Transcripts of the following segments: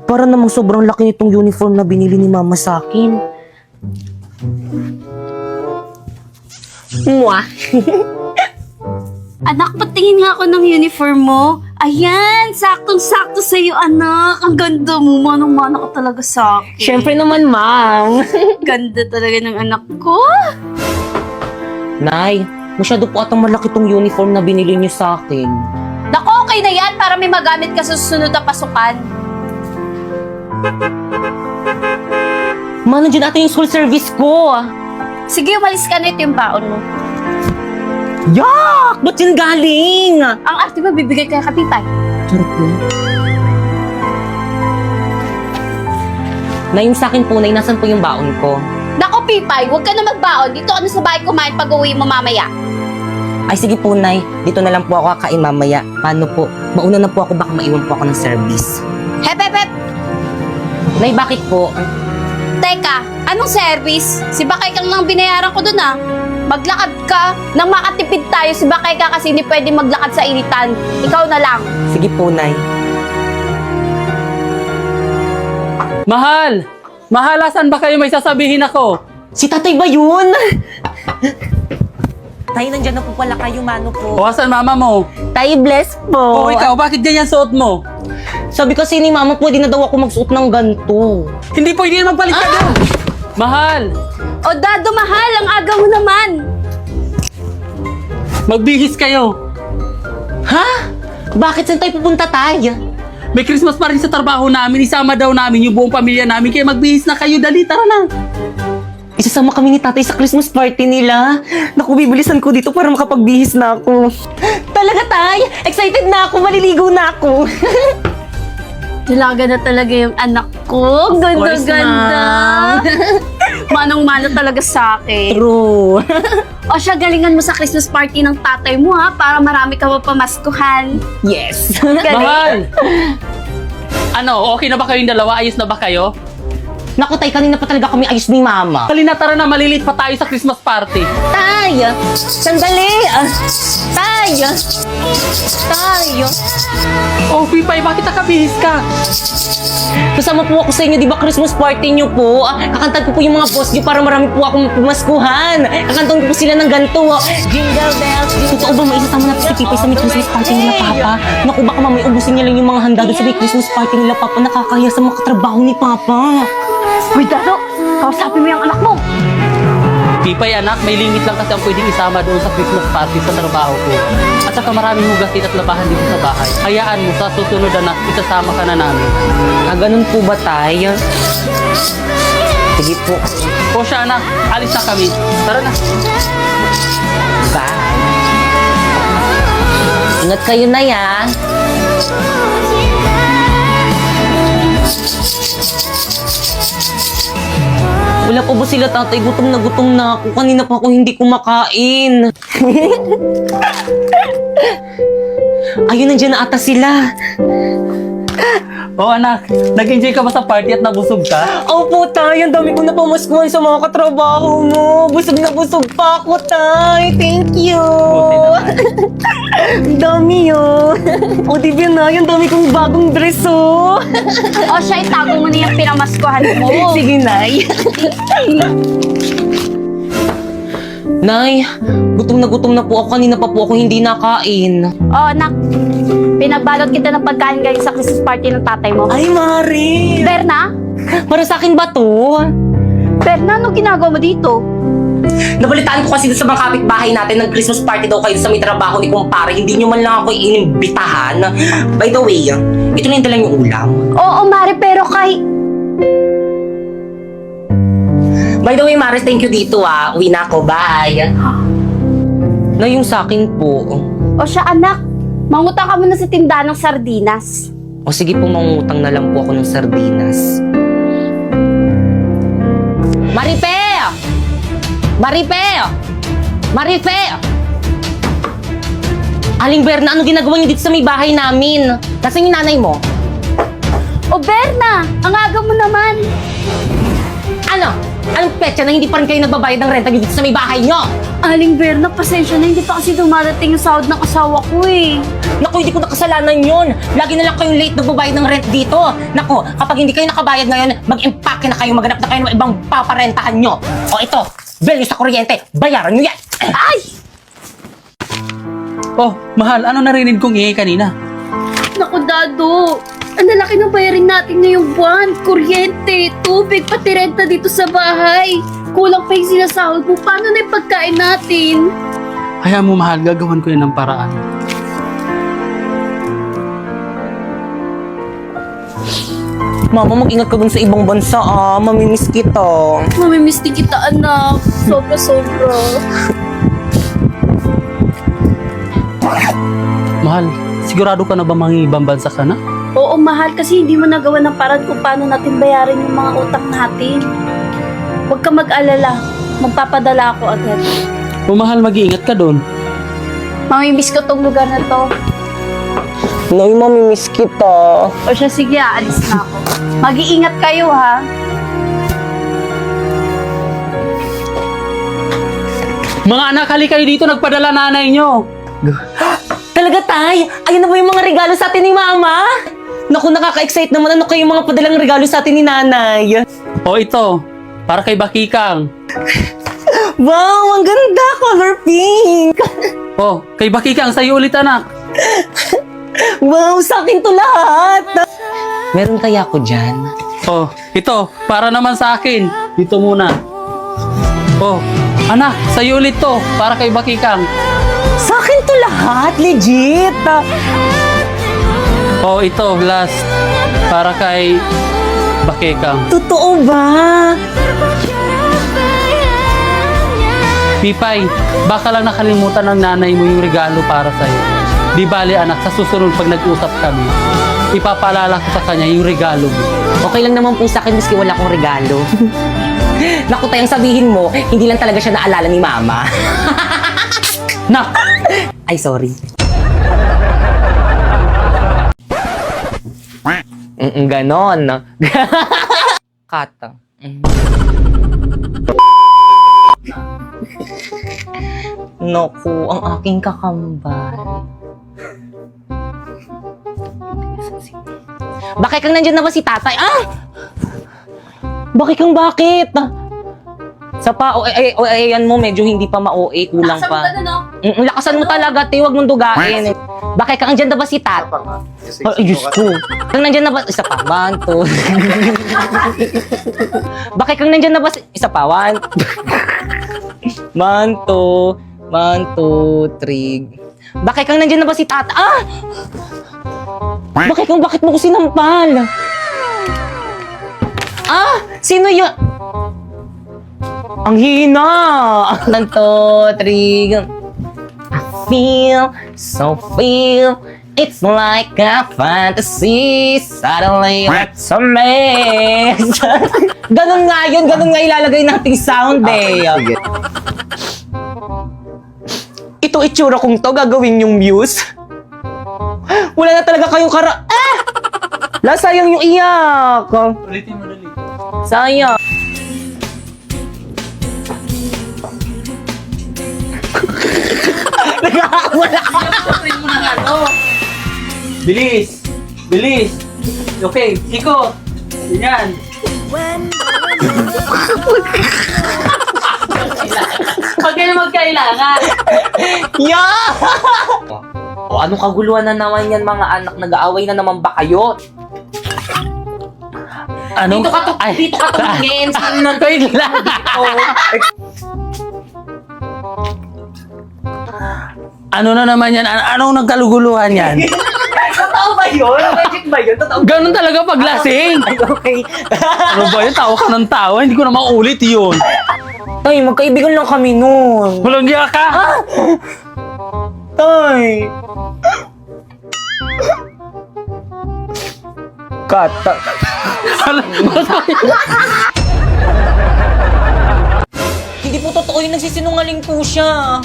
Para namang sobrang laki nitong uniform na binili ni Mama sa akin. Mwah! Anak, patingin nga ako ng uniform mo. Ayan, saktong-sakto sa'yo, anak. Ang ganda mo, manong-mana ka talaga sa akin. Siyempre naman, Ma'am. Ganda talaga ng anak ko. Nay, masyado po atang malaki tong uniform na binili niyo sa akin. Naku, okay na yan para may magamit ka sa susunod na pasukan. Ma, nandiyan natin yung school service ko. Sige, umalis ka na, ito yung baon mo. Yak! Ba't yun galing? Ang arte mo, bibigay ka kapitay. Charot na. Nay, yung sa akin po, Nay, nasan po yung baon ko? Naku, Pipay, huwag ka na magbaon. Dito ka na sa bahay kumain pag uwi mo mamaya. Ay, sige po, Nay. Dito na lang po ako kakain mamaya. Paano po? Mauna na po ako, baka maiwan po ako ng service. Hep, hep, hep! Nay, bakit po? Teka, anong service? Si Bakay kang lang binayaran ko dun ah. Maglakad ka. Nang makatipid tayo, si Bakay ka kasi hindi pwede maglakad sa initan. Ikaw na lang. Sige po, Nay. Mahal! Mahal, asan ba kayo? May sasabihin ako. Si tatay ba yun? Tay, nandyan na po pala kayo, mano po. O, asan mama mo? Tay, bless po. O, ikaw, bakit ganyan suot mo? Sabi kasi ni Mama, pwede na daw ako magsuot ng ganito. Hindi pwede magpalit ka doon! Mahal! O Dado, mahal, ang aga mo naman. Magbihis kayo. Ha? Bakit saan tayo pupunta, Tay? May Christmas pa rin sa trabaho namin. Isama daw namin yung buong pamilya namin. Kaya magbihis na kayo. Dali, tara na. Isasama kami ni tatay sa Christmas party nila. Naku, bibilisan ko dito para makapagbihis na ako. Talaga, Tay? Excited na ako, maliligo na ako. Talaga na talaga yung anak ko. course, Ganda-ganda. Manong-mano talaga sa akin. True. O siya, galingan mo sa Christmas party ng tatay mo ha, para marami ka mapamaskuhan. Yes. Mahal! Ano, okay na ba kayong dalawa? Ayos na ba kayo? Naku, Tay, kanina pa talaga kami ayos ni Mama. Dali na, tara na. Malilit pa tayo sa Christmas party. Tay! Sandali! Tay! Tay! Oh, Pipay, bakit nakabihis ka? Kasama po ako sa inyo, di ba Christmas party niyo po? Kakantan ko po yung mga boss niyo para marami po akong pumaskuhan. Kakantan ko po sila ng ganito. Jingle bells, totoo ba maisasama natin si Pipay sa may Christmas party nila, Papa? Naku, baka mamay ubusin niya lang yung mga handa doon sa may Christmas party nila, Papa. Nakakaya sa mga katrabaho ni Papa. Uy, Dado, kausapin mo yung anak mo. Pipay, anak, may limit lang kasi ang pwedeng isama doon sa Christmas party sa trabaho ko. At saka maraming hugasin at labahan dito sa bahay. Hayaan mo, sa susunod na isasama ka na namin. Ganun po ba, Tay? Sige po. O siya, anak, alis na kami. Tara na. Bye. Ingat kayo na, ya. Wala pa ba sila, tatay? Gutom na ako. Kanina pa ako hindi kumakain. Ayun, nandiyan na ata sila. O anak, nag-enjoy ka ba sa party at nabusog ka? Opo, Tay. Ang dami ko na pamaskuhan sa mga katrabaho mo. Busog na busog pa ako, Tay. Thank you. Buti naman. Ang dami, oh. O, di ba na? Ang dami kong bagong dress, oh. O siya, itago mo na yung pinamaskuhan mo. Sige, Nay. Nay, gutom na po ako. Kanina pa po ako hindi nakain. O anak, pinabalot kita ng pagkain galing sa Christmas party ng tatay mo. Ay, Mari. Berna? Para sa akin ba to? Berna, anong ginagawa mo dito? Nabalitaan ko kasi sa mga kapitbahay natin ng Christmas party daw kayo sa may trabaho ni kumpare. Hindi nyo man lang ako inimbitahan. By the way, ito na yung dalang yung ulam. Oo, Mari, pero By the way, Maris, thank you dito, ah. Uwi na ako. Bye. Na yung sa akin po. O siya, anak, mangutang ka muna sa tindahan ng sardinas. O sige po, mangutang na lang po ako ng sardinas. Marife! Marife! Marife! Aling Berna, ano ginagawa niyo dito sa may bahay namin? Nasaan yung nanay mo? O Berna, ang aga mo naman. Ano? Anong petsa na hindi pa rin kayo nagbabayad ng renta dito sa may bahay nyo? Aling Berna, pasensya na, hindi pa kasi dumarating yung sahod ng asawa ko eh. Naku, hindi ko nakasalanan yun. Lagi na lang kayong late nagbabayad ng rent dito. Naku, kapag hindi kayo nakabayad ngayon, mag-impake na kayo, maghanap na kayo ng ibang paparentahan nyo. O ito, bill nyo sa kuryente, bayaran nyo yan. Ay! Oh, mahal, ano narinig kong ingay kanina? Naku, Dado. Ang lalaki ng bayarin natin ngayong buwan. Kuryente, tubig, pati renta dito sa bahay. Kulang pa yung sinasahod mo. Paano na yung pagkain natin? Hayaan mo, mahal, gagawan ko yan ng paraan. Mama, mag-ingat ka dun sa ibang bansa mamimiss kita. Mamimiss din kita, anak. Sobra-sobra. Mahal, sigurado ka na ba mangibang bansa ka na? Oo, mahal, kasi hindi mo nagawa ng paraan kung paano natin bayarin yung mga utang natin. Huwag ka mag-alala. Magpapadala ako agad. O mahal, mag-iingat ka doon. Mamimiss ko tong lugar na to. Nay, mamimiss kita. O siya, sige, aalis na ako. Mag-iingat kayo, ha? Mga anak, hali kayo dito, nagpadala nanay nyo. Talaga, Tay? Ayun na ba yung mga regalo sa atin ni Mama? Naku, nakaka-excite naman. Ano kayo yung mga padalang regalo sa atin ni Nanay? O ito, para kay Bakikang. Wow, ang ganda! Color pink! O, kay Bakikang, sa'yo ulit anak. Wow, sa akin to lahat! Meron kaya ako dyan? O, ito, para naman sa akin. Dito muna. O, anak, sa'yo ulit to, para kay Bakikang. Sa akin to lahat? Legit! O, ito, last, para kay Bakikang. Totoo ba? Pipay, baka lang nakalimutan ng nanay mo yung regalo para sa'yo. Di bali anak, sa susunod pag nag-usap kami, ipapaalala ko sa kanya yung regalo mo. Okay lang naman po sa akin miski wala akong regalo. Naku, Tay, ang sabihin mo, hindi lang talaga siya naalala ni Mama. Nak! Ay, sorry. Ganon. Kata. Naku, ang aking kakambal. Bakit kang nandyan na ba si tatay? Ah! Bakit kang bakit? Sa pa, ayan mo, medyo hindi pa ma-OA, kulang pa. Lakasan mo talaga, te, huwag mong dugain. Bakit kang nandyan na ba si tatay? Ay, Diyos ko. Kang nandyan na ba? Isa pa, 1, 2. Bakit kang nandyan na ba si... Isa pa, 1. 1, 2. 1, 2, 3. Bakit kang nandyan na ba si tata? Ah! Bakit mo ko sinampal? Ah! Sino yun? Ang hina! 1, 2, 3. I feel, so feel. It's like a fantasy. Suddenly, it's a mess. Ganun nga yun. Ganun nga ilalagay nating sound eh. Sige. Ito itsura kong to, gagawin yung muse. Wala na talaga kayong Ah! Sayang yung iyak. Ulitin mo dali. Sayang. Wala ka. Ulitin mo na ano. Bilis! Bilis! Okay, ikot! Ganyan. Pag kayo magkailangan. Yeah! O anong kaguluhan na naman yan mga anak? Nag-aaway na naman ba kayo? Ano? Dito ka tumingin. Sino na Wait lang. Ano na naman yan? Anong nagkaluguluhan yan? Totoo ba yun? Magic ba yun? Totoo ba? Ganun talaga pag lasing. Ay, okay. Ano ba yun? Tawa ka ng tawa. Hindi ko na maulit yun. Tay, magkaibigan lang kami nun. Walang giya ka. Tay. Kata. Hindi po totoo yun. Nagsisinungaling po siya.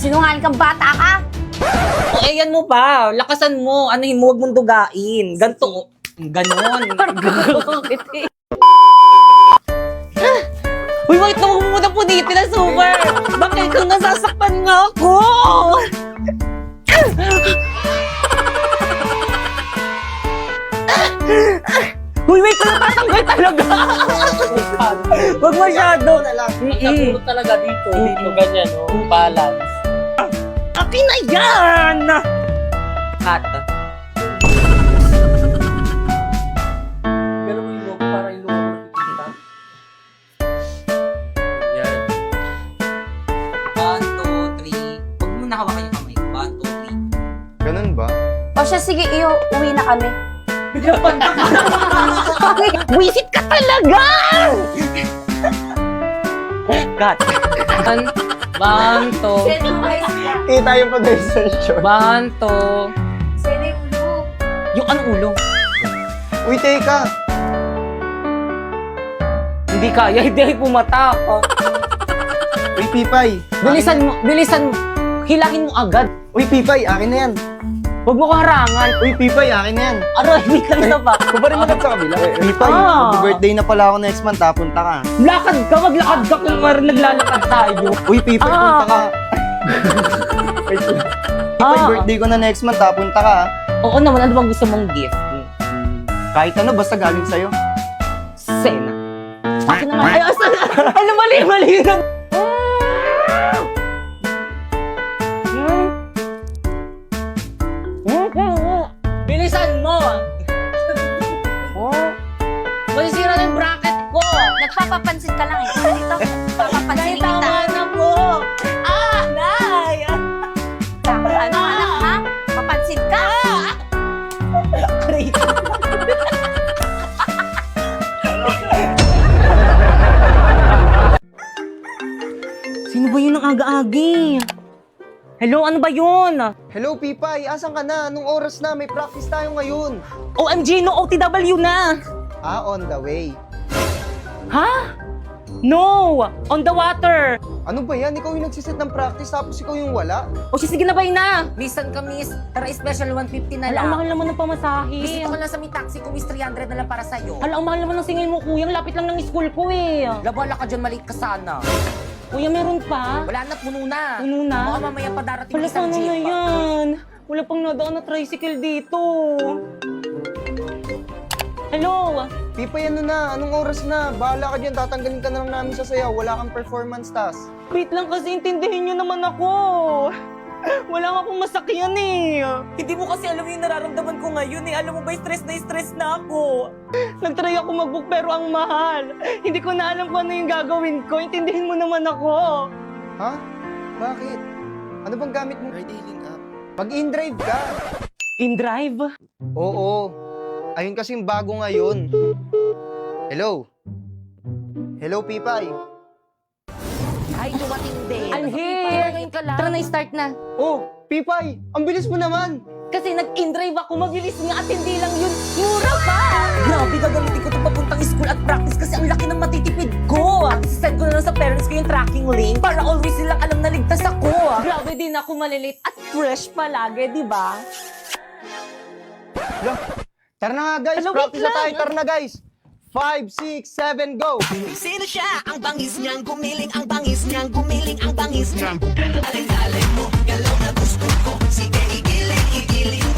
Sinungaling kang bata ka? O, ayan mo pa. Lakasan mo. Anuhin mo, huwag mong dugain. Ganto. Ganon. Jennifer! Bakit ikaw nasasaktan nga ako? Uy, wait ka natatanggal talaga! Huwag masyado! Nagkapulot talaga dito. Dito, ganyan, oh. Balance. Akin na yan! Cut. Pero mo yung logo para yung logo mo kita. Yan. 1, 2, 3. Huwag mo nakawakan yung kamay. 1, 2, 3. Ganun ba? O siya, sige, iyo, uwi na kami. Wisit ka talaga! Cut! Banto. Kita yung pag-session. Banto. Sene ulo. Yung anong ulo? Uy, teka. Hindi kaya, hindi ay pumatak. Uy, Pipay. Bilisan mo, hilahin mo agad. Uy, Pipay, akin na yan. Huwag mo ko harangan. Uy, Pipay, akin na yan. Aray, wait lang na ba? Kubarin mo lang sa kabila. Pipay, birthday na pala ako next month, punta ka. Lakad ka, maglakad ka kung naglalakad tayo. Uy, Pipay, punta ka. Wait lang. Pipay, Ah. birthday ko na next month, punta ka. Oo naman, ano bang gusto mong gift? Kahit ano, basta galing sa'yo. Sena. Akin naman. Ay, asa na? Ano, mali na. Bilisan mo! Masisira na yung bracket ko! Nagpapapansin ka lang eh. Dito, papapansin kita. Tama na po! Ah! Nay! Ano, anak, ha? Papansin ka. Crazy. Sino ba yun ang aga-agi? Hello, ano ba yun? Hello, Pipay. Asan ka na? Anong oras na? May practice tayo ngayon. OMG, no OTW na! On the way. Ha? No! On the water! Ano ba yan? Ikaw yung nagsiset ng practice tapos ikaw yung wala? O sige na ba yun na? Missan ka, miss. Tara, special 150 na Hala, lang. ang mahal naman ng pamasahe. Bisita ko lang sa may taxi ko, miss. 300 na lang para sa'yo. Hala, ang mahal naman ng singil mo, kuya. Ang lapit lang ng school ko eh. Labala ka dyan, maliit ka sana. Kuya, meron pa? Wala na, puno na. Puno na? Baka mamaya pa darating Wala, isang sana na jeep. yan. Wala pang nadaan na tricycle dito. Hello? Pipay, ano na? Anong oras na? Bahala ka dyan. Tatanggalin ka na lang namin sa sayaw. Wala kang performance task. Wait lang kasi intindihin nyo naman ako. Wala nga akong masakyan eh. Hindi mo kasi alam yung nararamdaman ko ngayon eh. Alam mo ba, stress na ako. Nagtry ako mag-book pero ang mahal. Hindi ko na alam kung ano yung gagawin ko. Intindihin mo naman ako. Ha? Bakit? Ano bang gamit mo? Ride-hailing app. Mag-in-drive ka. In-drive? Oo. Ayun kasing bago ngayon. Hello? Hello, Pipay? Ay, dumating din. I'm here. Ngayon ka lang. Tara na, start na. Oh, Pipay! Ang bilis mo naman! Kasi nag-in-drive ako, mabilis nga at hindi lang yun. Mura pa! Grabe, gagamitin ko ito papuntang school at practice kasi ang laki ng matitipid ko. Send ko na lang sa parents ko yung tracking link para always silang alam na ligtas ako. Grabe din ako malilate at fresh palagi, di ba? Tara na nga, guys! Hello, Practice wait na tayo! lang. Tara na, guys! 5, 6, 7, go! Sino siya? Ang bangis niyang gumiling, ang bangis niyang gumiling, ang bangis niyang alay-alay mo, galaw na gusto ko. Sige, igiling, igiling